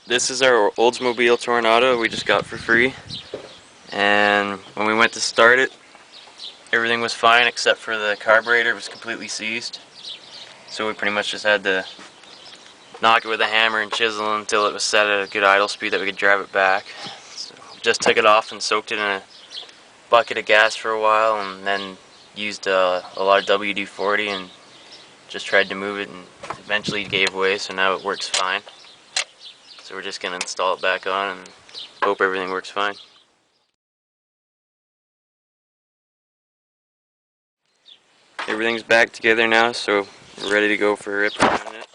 This is our Oldsmobile Toronado we just got for free, and when we went to start it, everything was fine except for the carburetor was completely seized. So we pretty much just had to knock it with a hammer and chisel until it was set at a good idle speed that we could drive it back. So just took it off and soaked it in a bucket of gas for a while, and then used a lot of WD-40 and just tried to move it, and eventually it gave way, so now it works fine. So we're just going to install it back on and hope everything works fine. Everything's back together now, so we're ready to go for a rip around it.